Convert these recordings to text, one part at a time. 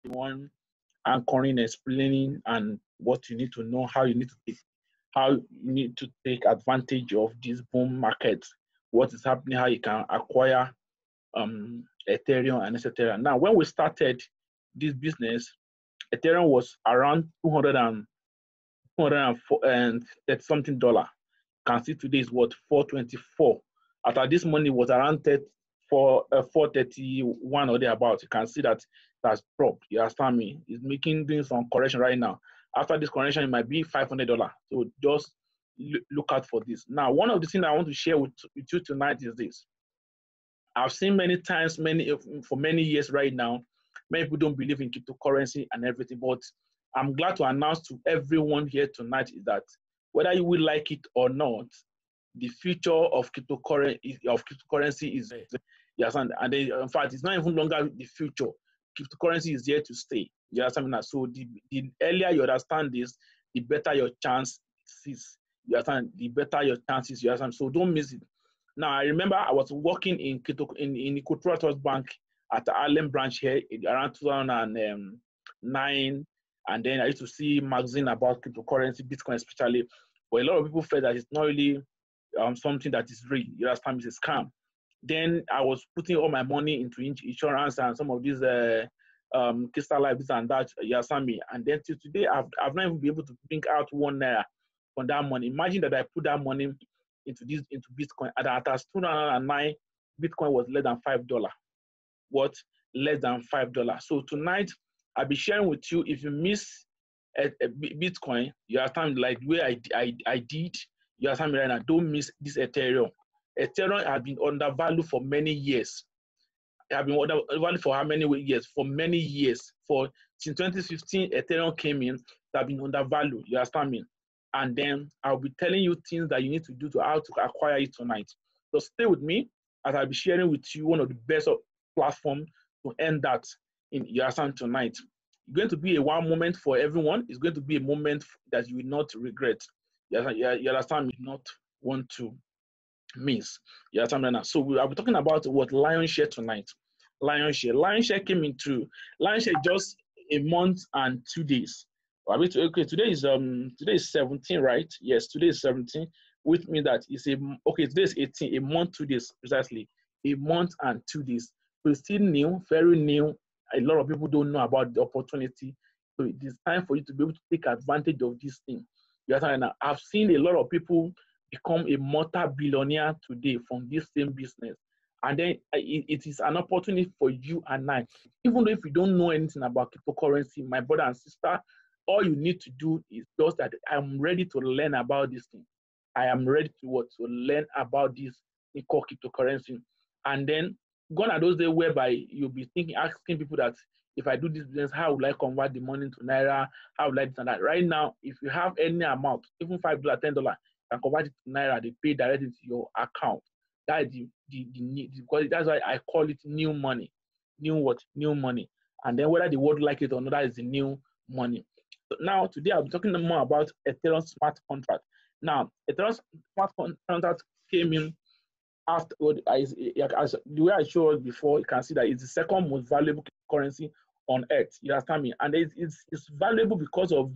one anchoring, explaining, and what you need to know, how you need to take advantage of this boom market, what is happening, how you can acquire Ethereum and etc. Now, when we started this business, Ethereum was around 230 something dollar. Can see today is what, 424. After this money was around 431 or thereabouts. You can see that that's dropped. You understand me? It's doing some correction right now. After this correction, it might be $500. So just look out for this. Now, one of the things I want to share with you tonight is this. I've seen many times, for many years right now, many people don't believe in cryptocurrency and everything, but I'm glad to announce to everyone here tonight is that whether you will like it or not, the future of cryptocurrency is there. Yes, and in fact, it's not even longer the future. Cryptocurrency is here to stay. You understand? So the earlier you understand this, the better your chances. You understand? The better your chances. You understand? So don't miss it. Now, I remember I was working in createTrust Bank at the Harlem branch here around 2009, and then I used to see magazine about cryptocurrency, Bitcoin especially. But a lot of people felt that it's not really something that is real. You understand? It's a scam. Then I was putting all my money into insurance and some of these crystal life, this and that. You understand me? And then till today, I've not even been able to bring out $1 from that money. Imagine that I put that money into Bitcoin. At 2009, Bitcoin was less than $5. What? Less than $5. So tonight, I'll be sharing with you. If you miss a Bitcoin, you understand, like the way I did. You understand me right now? Don't miss this Ethereum. Ethereum has been undervalued for many years. It has been undervalued for how many years? For many years. Since 2015, Ethereum came in. It has been undervalued. You understand me? And then I'll be telling you things that you need to do to how to acquire it tonight. So stay with me as I'll be sharing with you one of the best platforms to end that in your understand tonight. It's going to be a one moment for everyone. It's going to be a moment that you will not regret. You understand me? Not want to miss. You understand me now? So I'll be talking about what Lionshare tonight. Lionshare came into Lionshare just a month and 2 days. Okay, today is 17, right? Yes, today is 17, which means that today is 18, a month, 2 days, precisely. A month and 2 days. So it's still new, very new. A lot of people don't know about the opportunity. So it is time for you to be able to take advantage of this thing. You understand? Now, I've seen a lot of people become a multi-billionaire today from this same business. And then it is an opportunity for you and I. Even though if you don't know anything about cryptocurrency, my brother and sister, all you need to do is just that I'm ready to learn about this thing. I am ready to learn about this thing called cryptocurrency. And then gone are those days whereby you'll be asking people that if I do this business, how would I convert the money to Naira? How would I do that? Right now, if you have any amount, even $5, $10, you can convert it to Naira. They pay directly to your account. That is because that's why I call it new money. New money. And then whether the world like it or not, that is the new money. So now, today I'll be talking more about Ethereum Smart Contract. Now, Ethereum Smart Contract came in after, as the way I showed before, you can see that it's the second most valuable currency on earth. You understand me? And it's valuable because of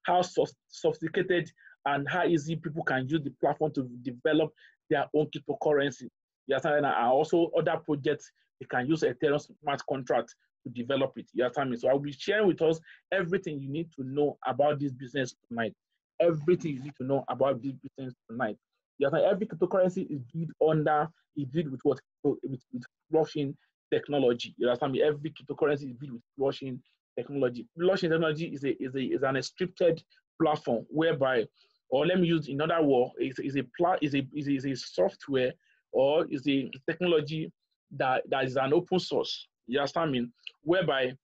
how sophisticated and how easy people can use the platform to develop their own cryptocurrency. You understand? And also other projects, they can use Ethereum Smart Contract to develop it. You understand me? So I'll be sharing with us everything you need to know about this business tonight. Everything you need to know about this business tonight. You understand? Every cryptocurrency is built with what? With blockchain technology. You understand me? Every cryptocurrency is built with blockchain technology. Blockchain technology is an encrypted platform whereby, or let me use another word, is a software or is a technology that is an open source. You understand me? Whereby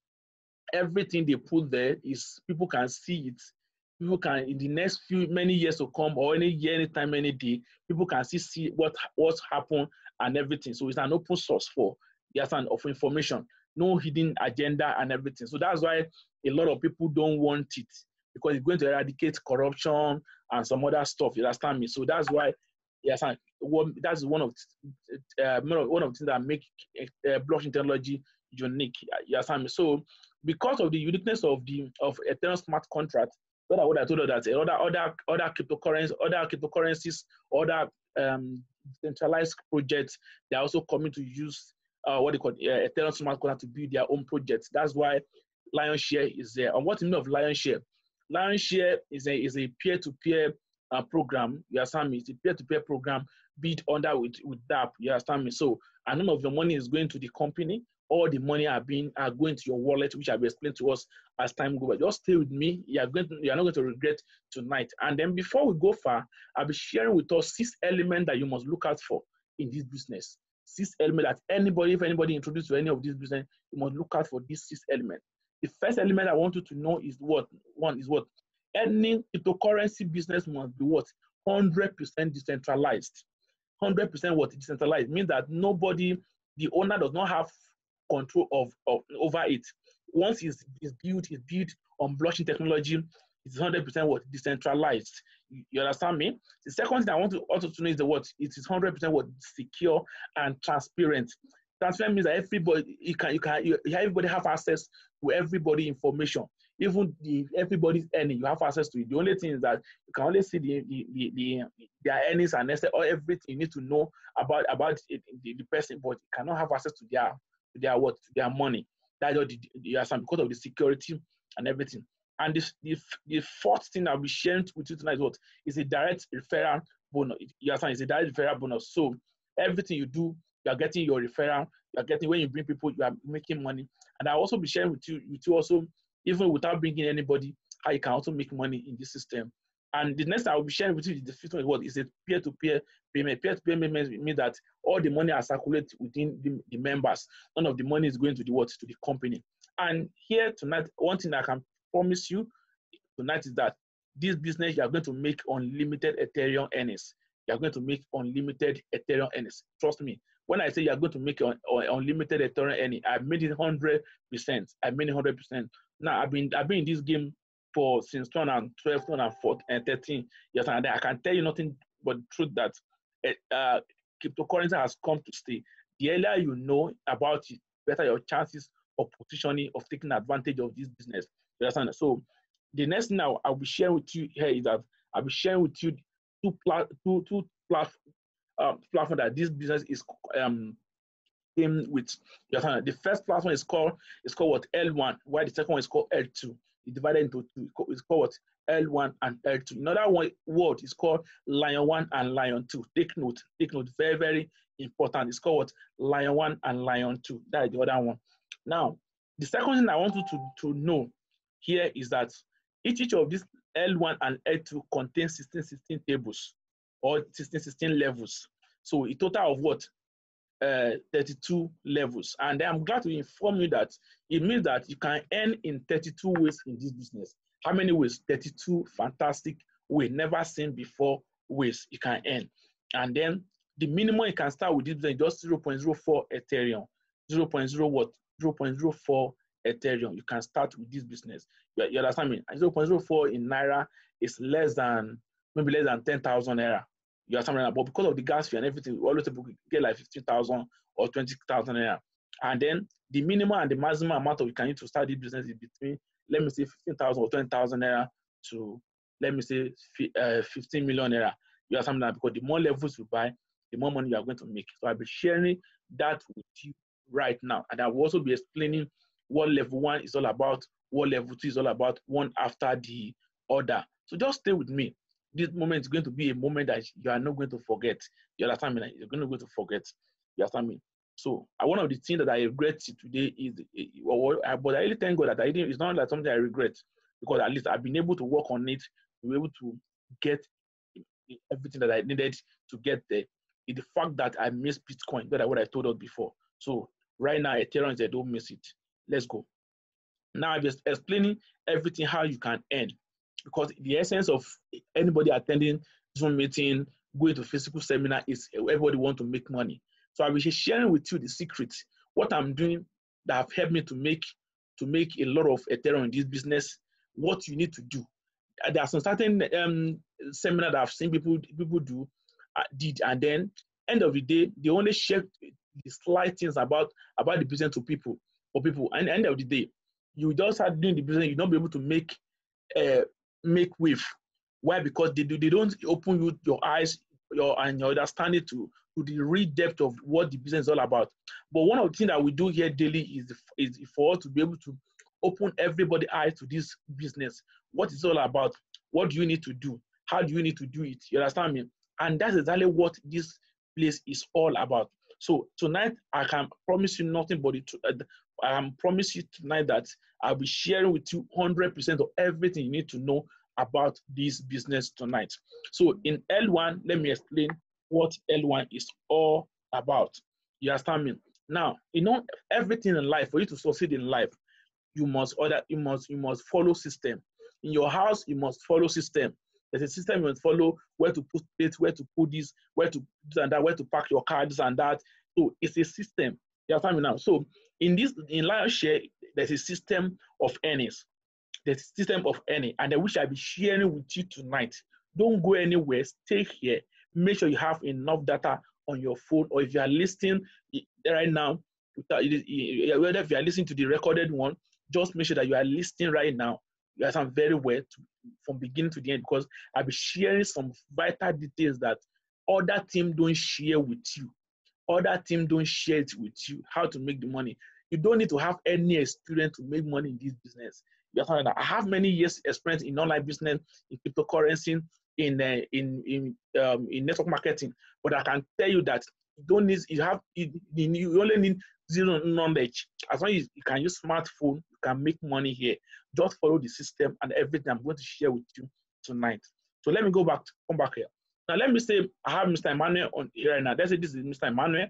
everything they put there is people can see it. People can, in the next many years to come, or any year, anytime, any day, people can see what's happened and everything. So it's an open source of information, no hidden agenda and everything. So that's why a lot of people don't want it, because it's going to eradicate corruption and some other stuff. You understand me? So that's why, that's one of the things that make blockchain technology unique. You understand me? So because of the uniqueness of Ethereum smart contract, what I told you that other cryptocurrencies, other decentralized projects, they're also coming to use what they call Ethereum smart contract to build their own projects. That's why Lion Share is there. And what you mean of Lion Share? Lion Share is a peer-to-peer program. You understand me? It's a peer-to-peer program built under with DApp. You understand me? So, and none of the money is going to the company. All the money are going to your wallet, which I've explained to us as time goes by. Just stay with me. You are not going to regret tonight. And then before we go far, I'll be sharing with us 6 elements that you must look out for in this business. 6 elements that if anybody introduced to any of this business, you must look out for these 6 elements. The first element I want you to know is what? One is what? Any cryptocurrency business must be what? 100% decentralized. 100% what? Decentralized means that nobody, the owner does not have control over it. Once it's built on blockchain technology, it's 100% what? Decentralized. You understand me? The second thing I want to also know is the what? It is 100% what? Secure and transparent. Transparent means that everybody have access to everybody information. Even everybody's earning, you have access to it. The only thing is that you can only see their earnings and or everything you need to know about the person, but you cannot have access to their money. That's what because of the security and everything. And the fourth thing I'll be sharing with you tonight is what? Is a direct referral bonus. You understand? It's a direct referral bonus. So everything you do, you are getting your referral. You are getting, when you bring people, you are making money. And I'll also be sharing with you also, even without bringing anybody, how you can also make money in this system. And the next I will be sharing with you, the fifth one is what? Is a peer-to-peer payment. Peer-to-peer payment means that all the money are circulated within the members. None of the money is going to the company. And here tonight, one thing I can promise you tonight is that this business, you are going to make unlimited Ethereum earnings. You are going to make unlimited Ethereum earnings. Trust me. When I say you are going to make unlimited Ethereum earning, I've made it 100%. I've made it 100%. Now I've been in this game since 2012, 2014, and 13 years, and I can tell you nothing but the truth that cryptocurrency has come to stay. The earlier you know about it, better your chances of positioning, of taking advantage of this business. You understand? So the next thing I'll be sharing with you here is that I'll be sharing with you two platform that this business is came with. The first platform is called what? L1, while the second one is called L2. It's divided into 2. It's called what? L1 and L2. Another word is called Lion 1 and Lion 2. Take note, very, very important. It's called what? Lion 1 and Lion 2. That is the other one. Now, the second thing I want you to know here is that each of these L1 and L2 contains 16 tables or 16 levels. So a total of what? 32 levels. And I'm glad to inform you that it means that you can earn in 32 ways in this business. How many ways? 32 fantastic ways, never seen before ways you can earn. And then the minimum you can start with this business is just 0.04 Ethereum. 0.04 Ethereum. You can start with this business. You understand me? 0.04 in Naira is maybe less than 10,000 Naira. You understand me? But because of the gas fee and everything, we always get like 15,000 or 20,000 Naira. And then the minimum and the maximum amount of you can use to start this business is between, let me say, 15,000 or 20,000 Naira to, let me say, 15 million Naira. You understand me? Because the more levels you buy, the more money you are going to make. So I'll be sharing that with you right now. And I will also be explaining what level 1 is all about, what level 2 is all about, one after the other. So just stay with me. This moment is going to be a moment that you are not going to forget. You understand me? You're going to forget. You understand me? So one of the things that I regret today is, but I really thank God that it's not like something I regret, because at least I've been able to work on it, to be able to get everything that I needed to get there. It's the fact that I missed Bitcoin, that what I told us before. So right now, Ethereum is there, don't miss it. Let's go. Now I'm just explaining everything how you can earn, because the essence of anybody attending Zoom meeting, going to physical seminar is everybody want to make money. So I will be sharing with you the secret, what I'm doing that have helped me to make a lot of Ethereum in this business, what you need to do. There are some certain seminar that I've seen people did, and then end of the day, they only share the slight things about the business to people. for people. And at the end of the day, you just start doing the business, you'll not be able to make wave. Why? Because they don't open your eyes and your understanding to the real depth of what the business is all about. But one of the things that we do here daily is for us to be able to open everybody's eyes to this business. What it's all about? What do you need to do? How do you need to do it? You understand me? And that's exactly what this place is all about. So tonight, I can promise you nothing but I can promise you tonight that I'll be sharing with you 100% of everything you need to know about this business tonight. So in L1, let me explain what L1 is all about. You understand me? Now, everything in life, for you to succeed in life, you must follow system. In your house, you must follow system. There's a system you must follow, where to put it, where to put this, where to do and that, where to pack your cards and that. So it's a system. You understand me now? So in Lion Share, there's a system of earnings. There's a system of earning, and I wish I'll be sharing with you tonight. Don't go anywhere. Stay here. Make sure you have enough data on your phone, or if you are listening right now, whether if you are listening to the recorded one, just make sure that you are listening right now. You understand very well from beginning to the end, because I'll be sharing some vital details that other team don't share with you. Other team don't share it with you, how to make the money. You don't need to have any experience to make money in this business. You understand that? I have many years experience in online business, in cryptocurrency, in network marketing, but I can tell you that you only need zero knowledge. As long as you can use smartphone, you can make money here. Just follow the system and everything I'm going to share with you tonight. So let me come back here. Now let me say I have Mr. Emmanuel on here right now. Let's say this is Mr. Emmanuel.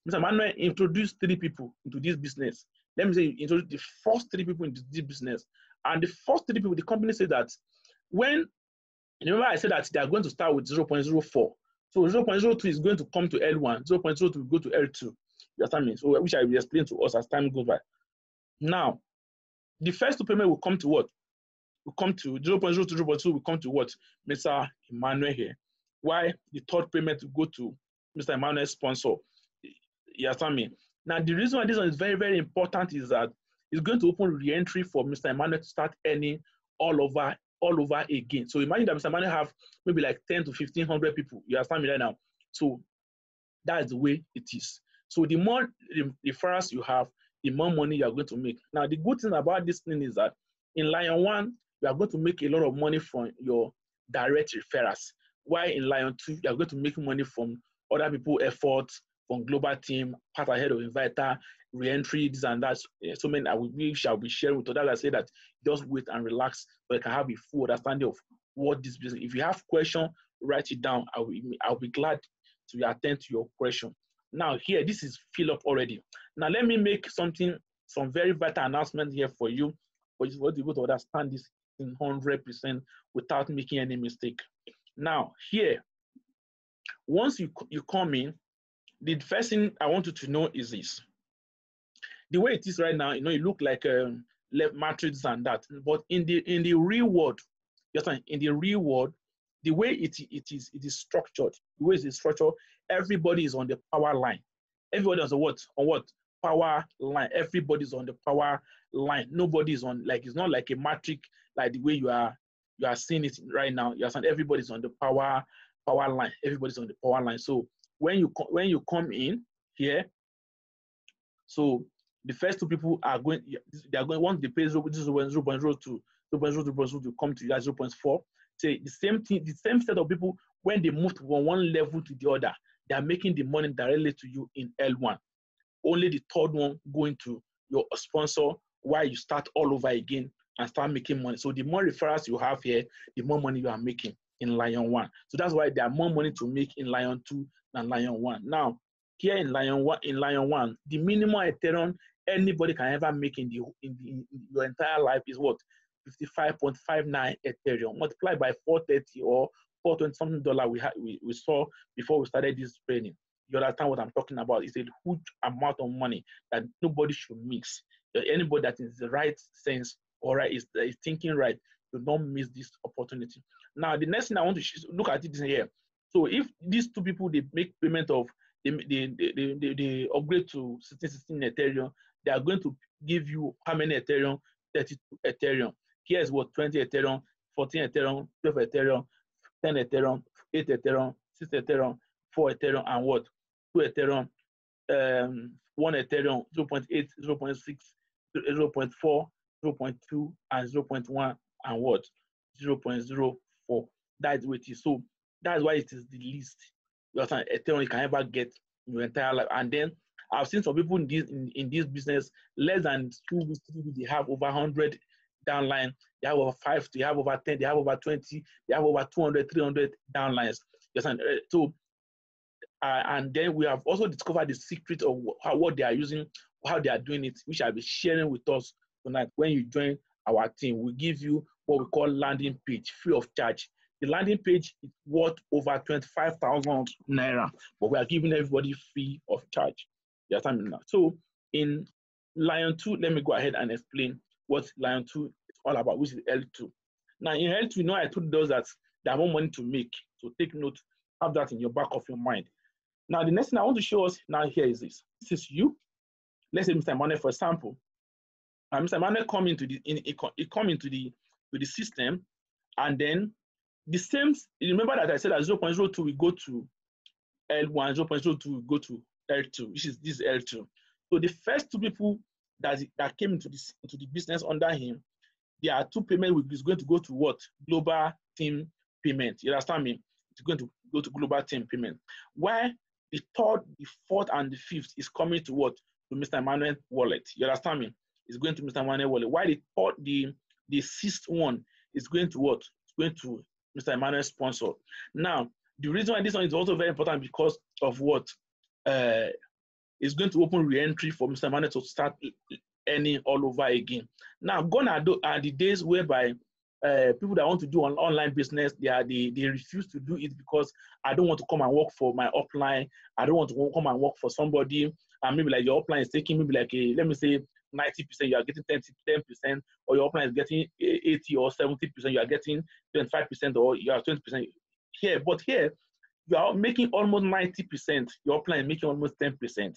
Mr. Emmanuel introduced 3 people into this business. Let me say you introduce the first 3 people into this business. And the first 3 people, the company said that remember I said that they are going to start with 0.04. So 0.02 is going to come to L1, 0.02 will go to L2. You understand me? So which I will explain to us as time goes by. Now, the first 2 payments will come to what? Will come to 0.02, 0.2 will come to what? Mr. Emmanuel here. Why the 3rd payment will go to Mr. Emmanuel's sponsor? You understand me? Now, the reason why this one is very, very important is that it's going to open re-entry for Mr. Emmanuel to start earning all over again. So imagine that Mr. Emmanuel have maybe like 10 to 1,500 people. You understand me right now? So that's the way it is. So the more referrals you have, the more money you are going to make. Now, the good thing about this thing is that in Lion 1, you are going to make a lot of money from your direct referrals. While in Lion 2, you are going to make money from other people's efforts, from global team, part ahead of inviter, re-entry, this and that. So many we shall be sharing with others. I say that just wait and relax, so you can have a full understanding of what this business. If you have questions, write it down. I'll be glad to attend to your question. Now here, this is fill up already. Now let me make some very vital announcement here for you to be able to understand this in 100% without making any mistake. Now here, once you come in, the first thing I want you to know is this. The way it is right now, it look like left matrix and that, but in the real world, in the real world, the way it is structured, the way it is structured, everybody is on the power line. Everybody is on what power line. Everybody's on the power line. Nobody is on, like, it's not like a matrix like the way you are seeing it right now. You understand? Everybody's on the power line. Everybody's on the power line. So when you come in here, so the first 2 people are going. They are going once they pay 0.02 to come to you at 0.4. Say the same thing. The same set of people, when they move from one level to the other, they are making the money directly to you in L1. Only the 3rd one going to your sponsor, while you start all over again and start making money. So the more referrals you have here, the more money you are making in Lion 1. So that's why there are more money to make in Lion 2 than Lion 1. Now, here in Lion 1, the minimum Ethereum anybody can ever make in your entire life is what? 55.59 Ethereum multiplied by 430 or $420 something we saw before we started this training. You understand what I'm talking about? It's a huge amount of money that nobody should mix. Anybody that is the right sense or is thinking right, do not miss this opportunity. Now, the next thing I want to look at it is here. So if these 2 people, they make payment of, they upgrade to 16 Ethereum, they are going to give you how many Ethereum? 32 Ethereum. Here's what 20 Ethereum, 14 Ethereum, 12 Ethereum, 10 Ethereum, 8 Ethereum, 6 Ethereum, 4 Ethereum, and what? 2 Ethereum, 1 Ethereum, 0.8, 0.6, 0.4, 0.2, and 0.1, and what? 0.04. That's what it is. So that's why it is the least Ethereum you can ever get in your entire life. And then I've seen some people in this business, less than 2 weeks, they have over 100 downline, they have over 5, they have over 10, they have over 20, they have over 200, 300 downlines. So, and then we have also discovered the secret of what they are using, how they are doing it, which I'll be sharing with us tonight. When you join our team, we give you what we call landing page, free of charge. The landing page is worth over 25,000 naira, but we are giving everybody free of charge. You understand me now? So in Lion 2, let me go ahead and explain what Lion 2 is all about, which is L2. Now in L2, you know, I told those that they have more money to make. So take note, have that in your back of your mind. Now the next thing I want to show us now here is this. This is you. Let's say Mr. Emmanuel, for example. Mr. Emmanuel come into the system, and then the same, remember that I said that 0.02 we go to L1, 0.02 we go to L2, which is this L2. So the first 2 people that came into the business under him, there are 2 payments is going to go to what? Global team payment. You understand me? It's going to go to global team payment. Why the 3rd, the 4th, and the 5th is coming to what? To Mr. Emmanuel wallet. You understand me? It's going to Mr. Emmanuel wallet. Why the 6th one is going to what? It's going to Mr. Emmanuel sponsor. Now, the reason why this one is also very important because of what? It's going to open re-entry for Mr. Emmanuel to start earning all over again. Now, gone are the days whereby people that want to do an online business, they refuse to do it because I don't want to come and work for my upline. I don't want to come and work for somebody. And maybe like your upline is taking maybe like let me say 90%, you are getting 10%, or your upline is getting 80 or 70%, you are getting 25%, or you are 20% here. But here, you are making almost 90%. Your upline is making almost 10%.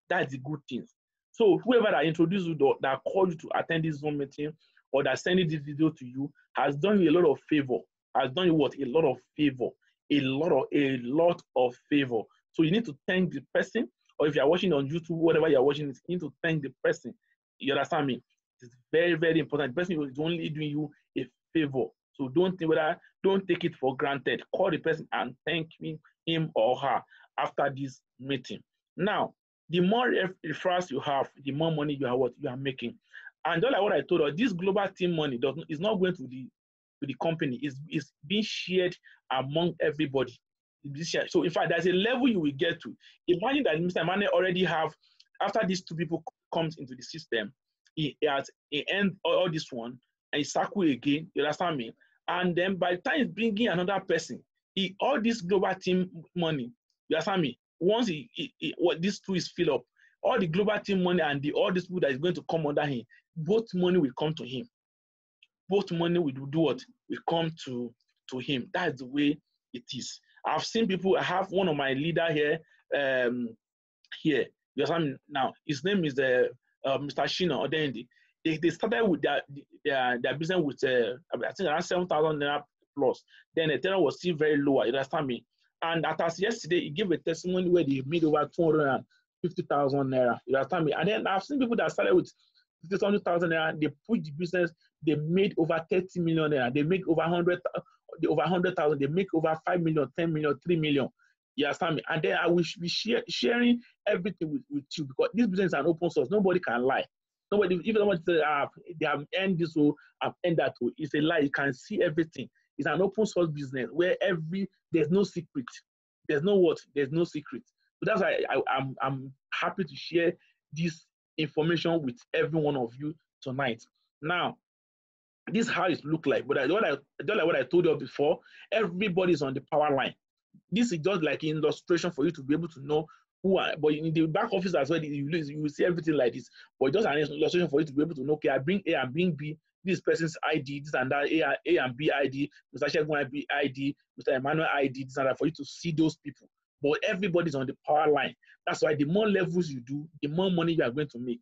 That's the good thing. So whoever that introduced you, that called you to attend this Zoom meeting, or that sending this video to you, has done you a lot of favor. Has done you what? A lot of favor. A lot of favor. So you need to thank the person, or if you are watching on YouTube, whatever you are watching, you need to thank the person. You understand me? It's very, very important. The person is only doing you a favor. So don't take it for granted. Call the person and thank him or her after this meeting. Now, the more referrals you have, the more money you are making. And just like what I told you, this global team money is not going to the company. It's being shared among everybody. So in fact, there's a level you will get to. Imagine that Mr. Emmanuel already have, after these 2 people comes into the system, he end all this one and he circle again. You understand me? And then by the time he's bringing another person, all this global team money, you understand me? Once what these 2 is filled up, all the global team money and all these people that is going to come under him, both money will come to him. Both money will do what? Will come to him. That's the way it is. I've seen people. I have one of my leader here. Here, you understand now. His name is Mr. Shina Odendi. They started with their business with I think around 7,000 naira plus. Then Ethereum was still very low. You understand me? And as yesterday, he gave a testimony where they made over 250,000 naira. You understand me? And then I've seen people that started with 50,000 naira. They put the business. They made over 30 million naira. They make over 100,000. They make over 5 million, 10 million, 3 million. You understand me? And then I will be sharing everything with you, because this business is an open source. Nobody can lie. Nobody, if someone says they have earned this or I've earned that, it's a lie. You can see everything. It's an open source business where there's no secret. There's no secret. So that's why I'm happy to share this information with every one of you tonight. Now, this is how it looks like. But what I told you before, everybody is on the power line. This is just like an illustration for you to be able to know who are, but in the back office as well, you will see everything like this. But just an illustration for you to be able to know, okay, I bring A and bring B, this person's ID, this and that, A and B ID, Mr. Shegun ID, Mr. Emmanuel ID, this and that, for you to see those people. But everybody's on the power line. That's why the more levels you do, the more money you are going to make.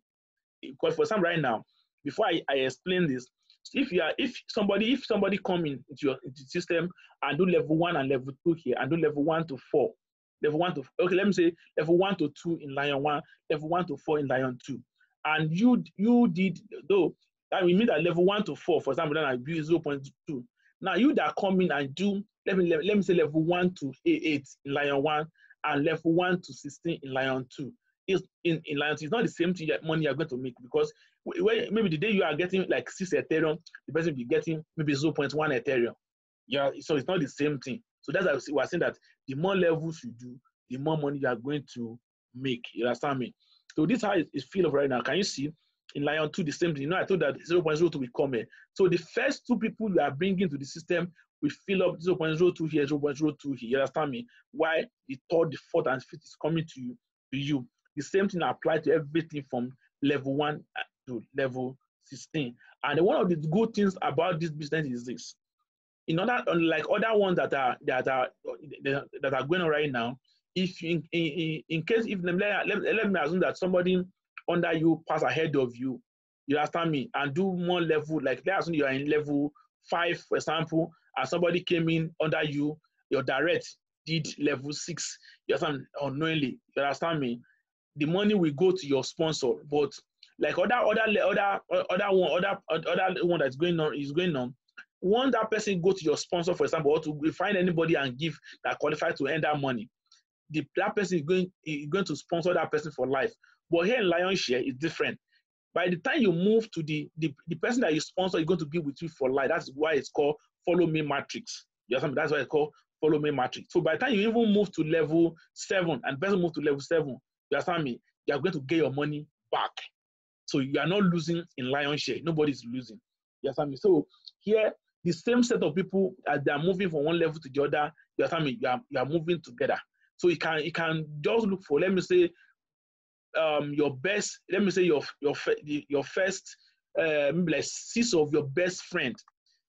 because for example, right now, before I explain this, if somebody come into the system and do level 1 and level 2 here, and do level 1 to 4, level 1 to, okay, let me say level 1 to 2 in Lion 1, level 1 to 4 in Lion 2, and you did, though that will mean that level 1 to 4, for example, then I do 0.2. Now you that come in and do, let me say level 1 to 8 in Lion 1 and level 1 to 16 in Lion 2. Is in Lion 2, it's not the same thing money you're going to make, because maybe the day you are getting like 6 Ethereum, the person will be getting maybe 0.1 Ethereum. Yeah, so it's not the same thing. So that's why we're saying that the more levels you do, the more money you are going to make. You understand me? So this is how it feels right now. Can you see? In Lion 2, the same thing. You know, I told that 0.02 will come here. So the first 2 people you are bringing to the system will fill up 0.02 here, 0.02 here. You understand me? Why the third, the fourth, and fifth is coming to you. The same thing applies to everything from level 1 to level 16. And one of the good things about this business is this. In order, unlike other ones that are going on right now, if in case, if let me assume that somebody under you pass ahead of you, you understand me, and do more level, like let's assume you are in level 5, for example, and somebody came in under you, your direct did level 6, you understand, unknowingly, you understand me, the money will go to your sponsor. But like other one that's going on, once that person go to your sponsor, for example, or to find anybody and give that qualified to earn that money, that person is going to sponsor that person for life. But here in Lion Share, it's different. By the time you move to the person that you sponsor is going to be with you for life. That's why it's called follow me matrix. You understand? That's why it's called follow me matrix. So by the time you even move to level 7 and person move to level 7, you understand me? You are going to get your money back. So you are not losing in Lion Share. Nobody's losing. You understand me? So here, the same set of people, as they are moving from one level to the other, you understand me? You are moving together. So you can just look for, let me say, your best, let me say your first, maybe like 6 of your best friend,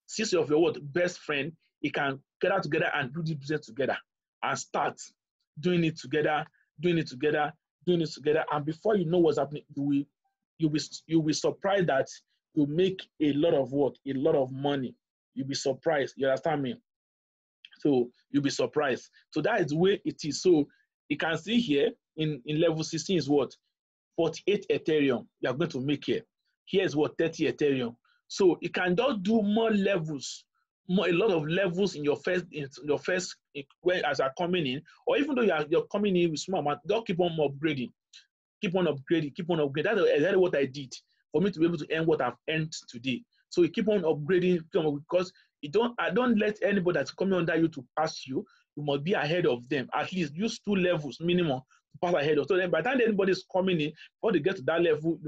6 of your best friend, you can get out together and do this business together and start doing it together, and before you know what's happening, you'll be surprised that you make a lot of work, a lot of money. You'll be surprised. You understand me? So you'll be surprised. So that is the way it is. So you can see here in level 16 is what? 48 Ethereum you are going to make here. Here is what? 30 Ethereum. So you can just do more levels, a lot of levels in your first when as are coming in, or even though you're coming in with small amount, just keep on upgrading. That's exactly what I did for me to be able to earn what I've earned today. So you keep on upgrading because I don't let anybody that's coming under you to pass you. You must be ahead of them. At least use 2 levels minimum to pass ahead of. So then by the time anybody is coming in, before they get to that level,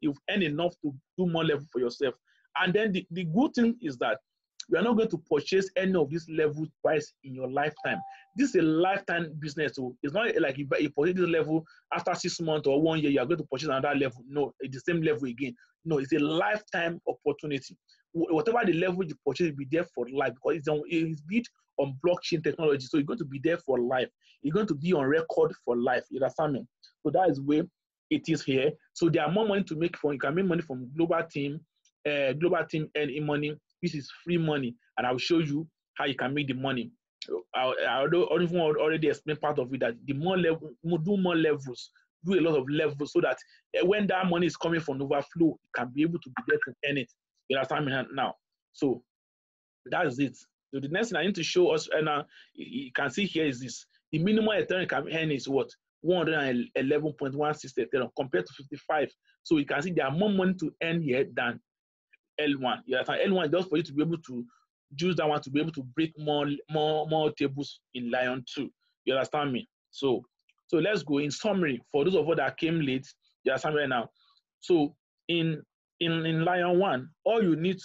you've earned enough to do more level for yourself. And then the good thing is that you are not going to purchase any of these levels twice in your lifetime. This is a lifetime business. So it's not like you purchase this level after 6 months or 1 year, you are going to purchase another level. No, it's the same level again. No, it's a lifetime opportunity. Whatever the level you purchase will be there for life because it's built on blockchain technology. So you're going to be there for life. You're going to be on record for life. You understand me? So that is where it is here. So there are more money to make from. You can make money from global team earning money. This is free money, and I will show you how you can make the money. I already explained part of it that the more level, do more levels, do a lot of levels, so that when that money is coming from overflow, you can be able to be there to earn it. You understand me now? So that's it. So the next thing I need to show us, and you can see here is this: the minimum Ethereum can earn is what? 111.16 Ethereum compared to 55. So you can see there are more money to earn here than L1. You understand? L1 is just for you to be able to use that one to be able to break more tables in Lion 2. You understand me? So let's go in summary for those of us that came late. You understand right now? So in Lion 1, all you need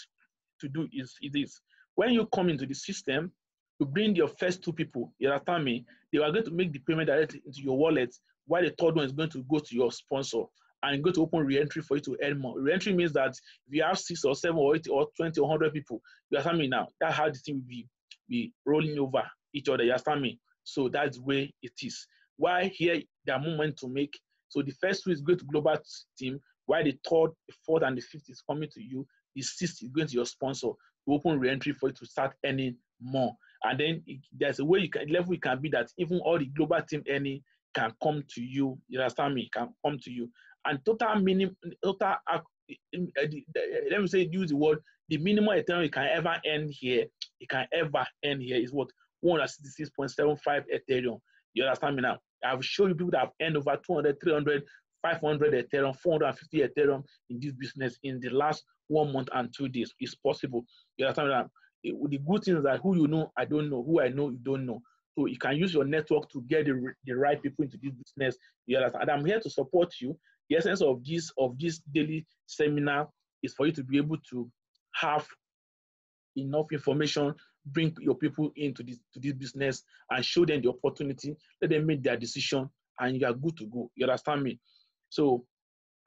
to do is this: when you come into the system, you bring your first 2 people. You understand me? They are going to make the payment directly into your wallet, while the third one is going to go to your sponsor and go to open re-entry for you to earn more. Re-entry means that if you have 6 or 7 or 8 or 20 or 100 people, you understand me now? That's how the thing will be rolling over each other. You understand me? So that's the way it is. Why here there are more money to make. So the first 2 is go to global team, while the third, the fourth, and the fifth is coming to you. The sixth is going to your sponsor to open re-entry for you to start earning more. And then there's a way you can level it can be that even all the global team earning can come to you. You understand me? Can come to you. And total minimum, total. Let me say, use the word. The minimum Ethereum you can ever earn here, is what 166.75 Ethereum. You understand me now? I've shown you people that have earned over 200, 300, 500 Ethereum, 450 Ethereum in this business in the last 1 month and 2 days. It's possible. You understand me now? The good thing is that who you know, I don't know. Who I know, you don't know. So you can use your network to get the right people into this business. You understand? And I'm here to support you. The essence of this daily seminar is for you to be able to have enough information, bring your people into this business and show them the opportunity, let them make their decision, and you are good to go. You understand me? So,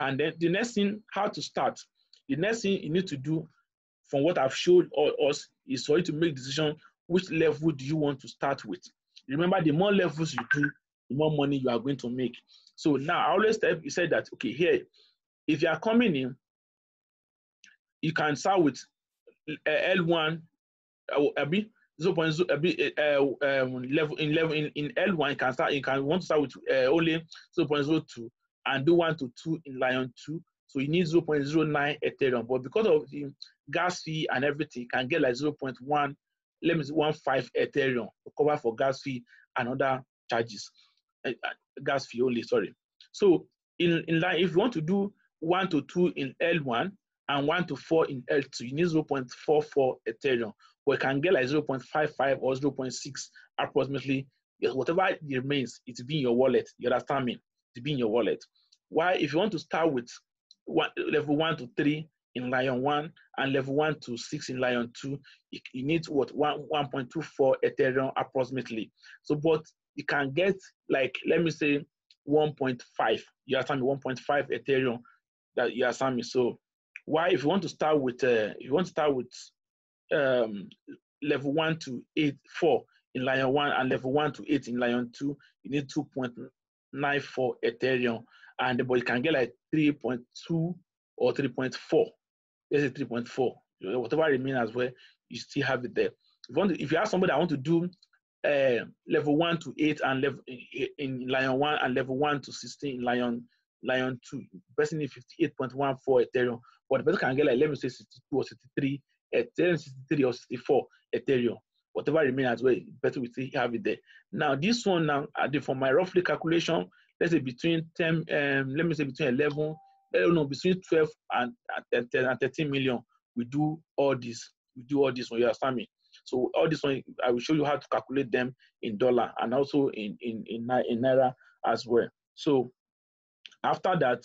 and then the next thing, how to start. The next thing you need to do from what I've showed us is for you to make decision, which level do you want to start with? Remember, the more levels you do, the more money you are going to make. So now I always tell you, say that, okay, here, if you are coming in, you can start with L1, level in L1. You can start. You can want to start with only 0.02 and do 1 to 2 in Lion 2. So you need 0.09 Ethereum. But because of the gas fee and everything, you can get like 0.1, let me say 1.5 Ethereum to cover for gas fee and other charges. Gas fee only, sorry. So in line, if you want to do 1 to 2 in L1 and 1 to 4 in L2, you need 0.44 Ethereum. But you can get like 0.55 or 0.6 approximately. Whatever remains, it's be in your wallet. You understand me? It's be in your wallet. Why? If you want to start with level 1 to 3 in Lion 1 and level 1 to 6 in Lion 2, you need what 1.24 Ethereum approximately. So, but you can get like, let me say 1.5. You understand me? 1.5 Ethereum. That you understand me? So, why? If you want to start with level 1 to 4 in Lion 1 and level 1 to 8 in Lion 2, you need 2.94 Ethereum. And but you can get like 3.2 or 3.4. Let's say 3.4. Whatever remains as well, you still have it there. If you have somebody that want to do level 1 to 8 and level in Lion 1 and level 1 to 16 in Lion 2, the person needs 58.14 Ethereum. But the person can get like, let me say 62 or 63 Ethereum, 63 or 64 Ethereum. Whatever remains as well, better we still have it there. Now this one now, for my roughly calculation, let's say between 10, let me say between 11, between 12 and 13 million, we do all this. We do all this one, you understand me? So all this one, I will show you how to calculate them in dollar and also in naira as well. So after that,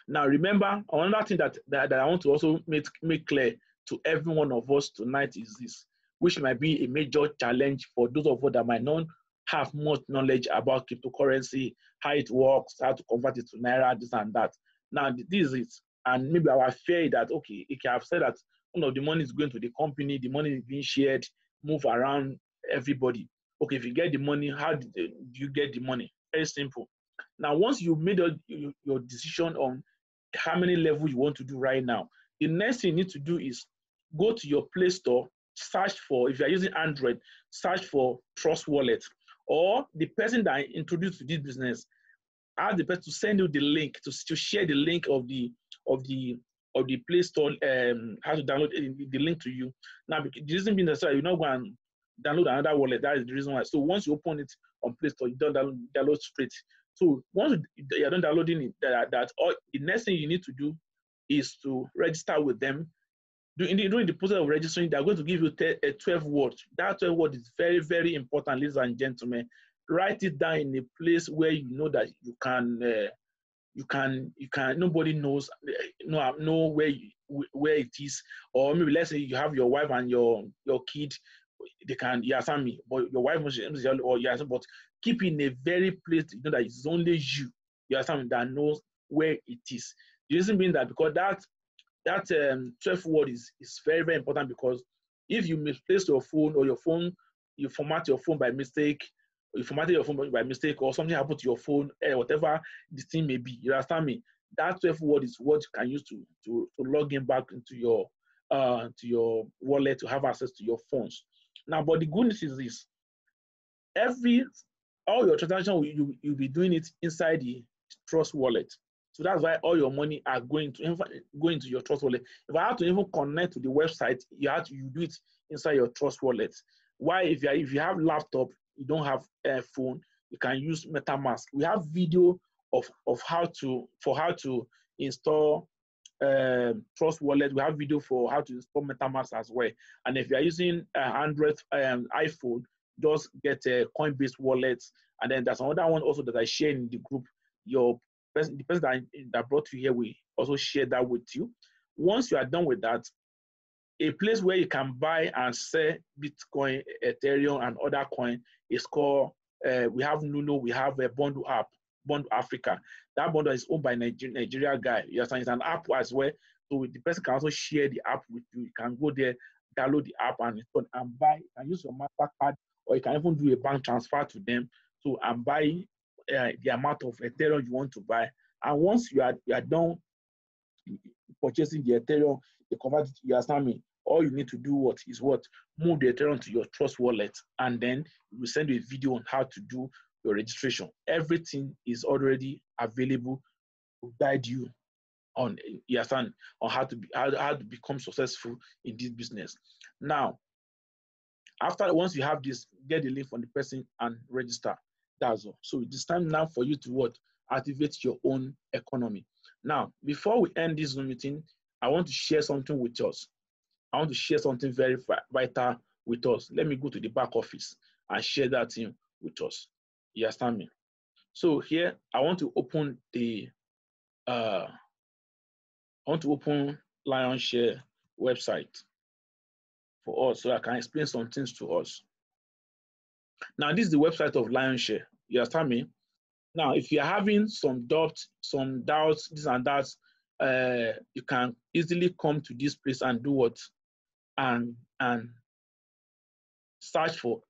now remember, another thing that I want to also make clear to every one of us tonight is this, which might be a major challenge for those of us that might not have much knowledge about cryptocurrency, how it works, how to convert it to naira, this and that. Now this is it, and maybe our fear is that, okay, if I have said that the money is going to the company, the money is being shared, move around everybody. Okay, if you get the money, how do you get the money? Very simple. Now, once you made your decision on how many levels you want to do right now, the next thing you need to do is go to your Play Store, search for, if you are using Android, search for Trust Wallet, or the person that introduced to this business, ask the person to send you the link, to share the link of the Play Store, how to download the link to you. Now, the reason being that you're not going to download another wallet. That is the reason why. So once you open it on Play Store, you don't download straight. So once you're done downloading it, the next thing you need to do is to register with them. During the process of registering, they're going to give you 12 words. That 12 words is very, very important, ladies and gentlemen. Write it down in a place where you know that you can, nobody knows, know where it is. Or maybe let's say you have your wife and your kid, they can, you understand me, but your wife must, or you understand, but keep in a very place you know that it's only you understand me, that knows where it is. The reason being that because that 12 word is very, very important, because if you misplace your phone, or you format your phone by mistake, or you formatted your phone by mistake, or something happened to your phone, whatever the thing may be, you understand me, That 12 word is what you can use to log in back into your wallet to have access to your funds. Now, but the good news is this: all your transactions, you'll be doing it inside the Trust wallet. So that's why all your money are going to your Trust wallet. If I have to even connect to the website, you do it inside your Trust wallet. Why? If you have laptop, you don't have a phone, you can use metamask. We have video of how to install Trust wallet. We have video for how to install metamask as well. And if you are using Android iPhone, just get a Coinbase wallet. And then there's another one also that I share in the group. The person that brought you here will also share that with you. Once you are done with that, a place where you can buy and sell Bitcoin, Ethereum, and other coin is called, we have Nuno, we have a Bundle app, Bundle Africa. That bundle is owned by Nigeria guy. You understand? It's an app as well. So the person can also share the app with you. You can go there, download the app and install and buy. You can use your MasterCard, or you can even do a bank transfer to them. So and buy the amount of Ethereum you want to buy. And once you are done purchasing the Ethereum, you convert it, you understand me? All you need to do move the Ethereum to your Trust wallet, and then we send you a video on how to do your registration. Everything is already available to guide you on, you understand, on how to become successful in this business. Now, once you have this, get the link from the person and register. That's all. So it's time now for you to activate your own economy. Now, before we end this Zoom meeting, I want to share something with us. I want to share something very vital with us. Let me go to the back office and share that thing with us. You understand me? So here, I want to open Lionshare website for us so I can explain some things to us. Now, this is the website of Lionshare. You understand me? Now, if you're having some doubts, this and that, you can easily come to this place and do what? And search for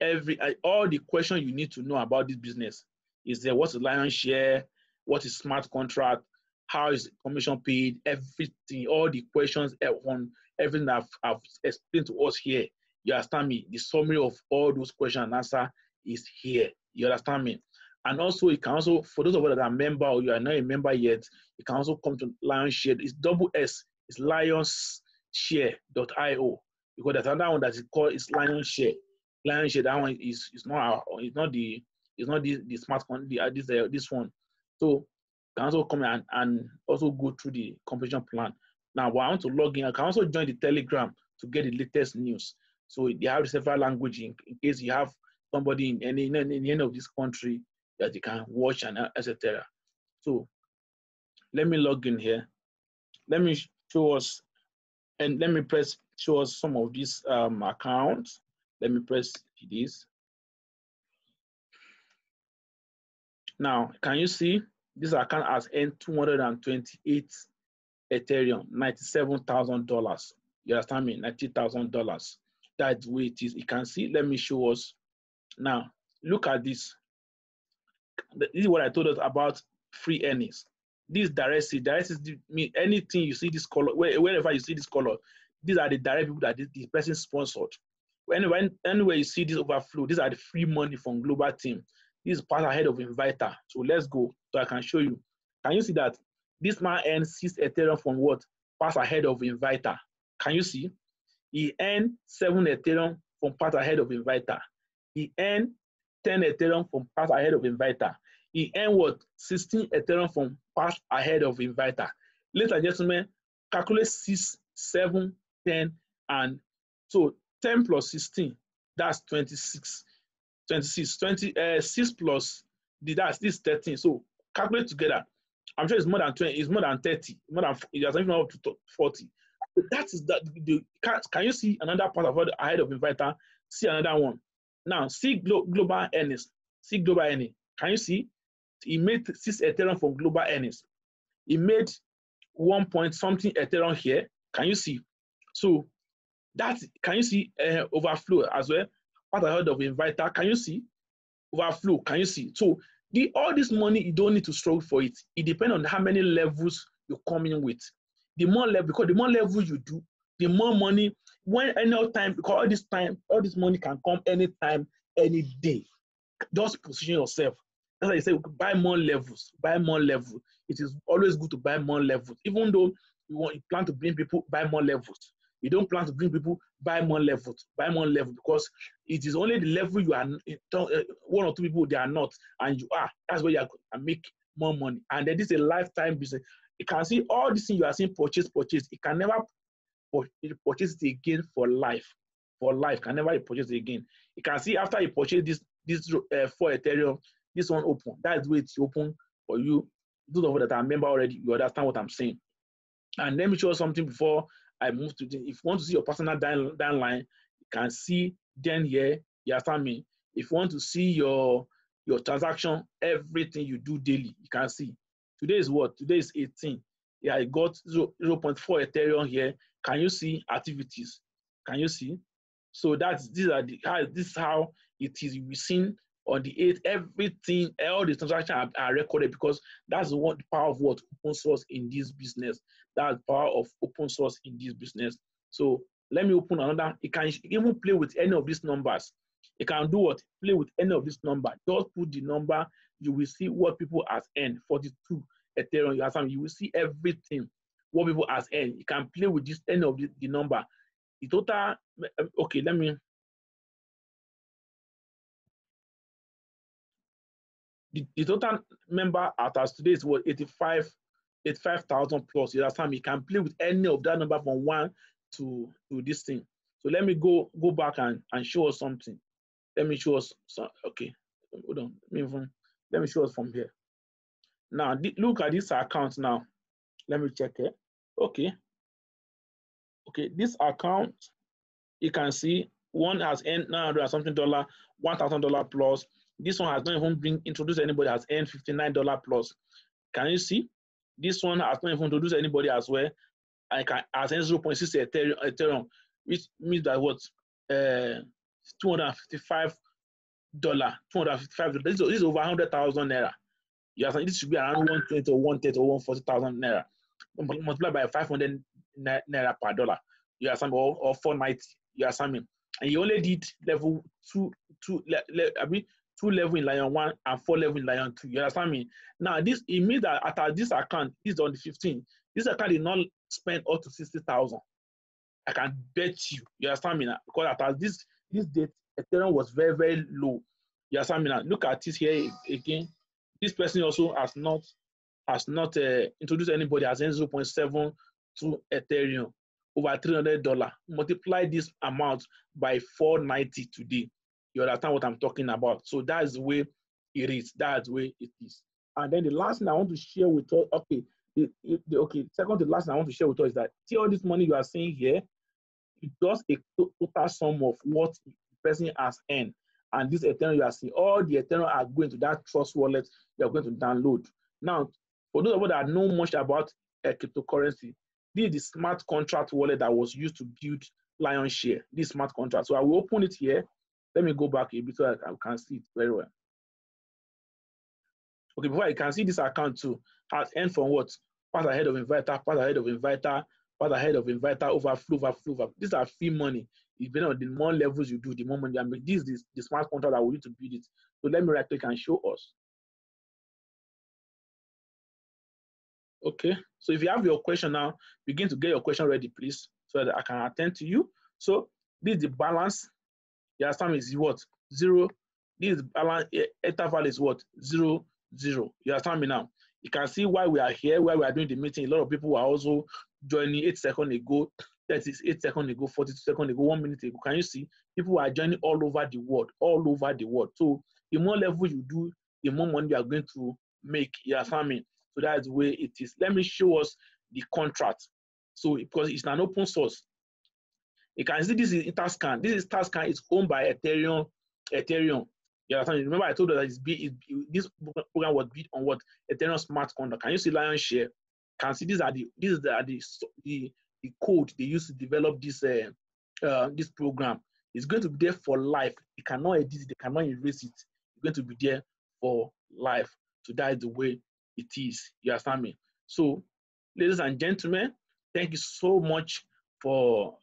all the questions you need to know about this business. Is there? What is Lionshare? What is smart contract? How is commission paid? Everything, all the questions on everything that I've explained to us here. You understand me? The summary of all those questions and answer is here. You understand me? And also, you can also, for those of you that are a member or you are not a member yet, you can also come to Lionshare. It's S. It's lionsshare.io. Because there's another one that is called Lionshare. Lionshare, that one is not the smart contract, this one. So you can also come and also go through the completion plan. Now, when I want to log in, I can also join the Telegram to get the latest news. So they have several languages in case you have somebody in any of this country that you can watch and etc. So let me log in here. Let me show us, and let me show us some of these accounts. Let me press this. Now, can you see this account has earned 228 Ethereum, $97,000. You understand me? $90,000. That's the way it is. You can see. Let me show us. Now, look at this. This is what I told us about free earnings. This direct mean anything you see this color, wherever you see this color, these are the direct people that the person sponsored. Anywhere you see this overflow, these are the free money from global team. This is part ahead of Inviter. So let's go. So I can show you. Can you see that this man earned 6 Ethereum from what? Pass ahead of Inviter. Can you see? He earned 7 Ethereum from pass ahead of Inviter. He earned 10 Ethereum from pass ahead of Inviter. He earned what? 16 Ethereum from pass ahead of Inviter. Ladies and gentlemen, calculate 6, 7, 10, and so 10 plus 16, that's 26. 6 plus this 13. So calculate together. I'm sure it's more than 20, it's more than 30, it's even up to 40. That is that. Can you see another part of ahead of Inviter? See another one. Now see global earnings. See global earning. Can you see? He made 6 Ethereum from global earnings. He made 1 point something Ethereum here. Can you see? So that, can you see overflow as well? Part ahead of Inviter. Can you see overflow? Can you see? So All this money, you don't need to struggle for it. It depends on how many levels you come in with. The more level, because the more levels you do, the more money, when any time, because all this money can come anytime, any day. Just position yourself. That's why you say buy more levels, buy more levels. It is always good to buy more levels. Even though you plan to bring people, buy more levels. You don't plan to bring people, buy more levels, because it is only the level you are, one or two people they are not, and you are. That's where you are and make more money. And then this is a lifetime business. You can see all these things you are seeing purchase. You can never purchase it again for life. For life, can never purchase it again. You can see after you purchase this for Ethereum, this one open. That is where it's open for you. Those of you that are a member already, you understand what I'm saying. And let me show you something before I move to this. If you want to see your personal downline, you can see then here, you understand me? If you want to see your transaction, everything you do daily, you can see. Today is what? Today is 18. Yeah, I got 0.4 Ethereum here. Can you see activities? Can you see? So this is how it is. We've seen on the 8th, everything, all the transactions are recorded, because that's the power of what open source in this business. That's the power of open source in this business. So let me open another. You can even play with any of these numbers. You can do what? Play with any of this number. Just put the number. You will see what people has earned. 42 Ethereum. You will see everything. What people has earned. You can play with this any of the number. The total. Okay, let me. The total member as today is what 85,000 plus. You understand? You can play with any of that number from 1 to this thing. So let me go back and show us something. Let me show us some. Okay, hold on. Let me show us from here. Now look at this account now. Let me check it. Okay, this account, you can see one has earned $900 something, $1,000 plus. This one has not even introduced anybody, has earned $59 plus. Can you see? This one has not even introduced anybody as well. I can has earned 0.6 Ethereum, which means that what $255. This is over 100,000 naira. You think this should be around 120 or 130 or 140,000 naira. Multiplied by 500 naira per dollar. You are something or 490. You are something. And you only did level 2 level in Lion 1 and 4 level in Lion 2. You understand me? Now it means that at this account, this is on the 15th. This account did not spend up to 60,000. I can bet you. You understand me now? Because at this date, Ethereum was very, very low. You understand me now? Look at this here again. This person also has not introduced anybody, has 0.7 to Ethereum, over $300. Multiply this amount by 490 today. You understand what I'm talking about? So that's the way it is. That's the way it is. And then the last thing I want to share with us, second to last thing I want to share with us is that see all this money you are seeing here, it's just a total sum of what the person has earned. And this Ethereum you are seeing, all the Ethereum are going to that Trust wallet you are going to download. Now, for those of you that know much about cryptocurrency, this is the smart contract wallet that was used to build Lion Share, this smart contract. So I will open it here. Let me go back a bit so I can see it very well. Okay, before I can see this account too, has earned from what? Pass ahead of inviter, pass ahead of inviter, pass ahead of inviter, overflow. These are fee money. Depending on the more levels you do, the more money you make. This is the smart contract that we need to build it. So let me right click and show us. Okay, so if you have your question now, begin to get your question ready, please, so that I can attend to you. So this is the balance. The sum is what? 0. This balance interval is what? 0, 0. You understand me now? You can see why we are here, why we are doing the meeting. A lot of people are also joining 8 seconds ago, 38 seconds ago, 42 seconds ago, 1 minute ago. Can you see? People are joining all over the world, all over the world. So the more level you do, the more money you are going to make. You understand me? So that's the way it is. Let me show us the contract. So because it's an open source, you can see this is Interscan. This is Interscan. It's owned by Ethereum. You understand? Remember I told you that this program was built on what? Ethereum Smart Contract. Can you see Lion Share? Can see these are the code they use to develop this this program. It's going to be there for life. You cannot edit it. They cannot erase it. It's going to be there for life. So that is the way it is. You understand me? So, ladies and gentlemen, thank you so much for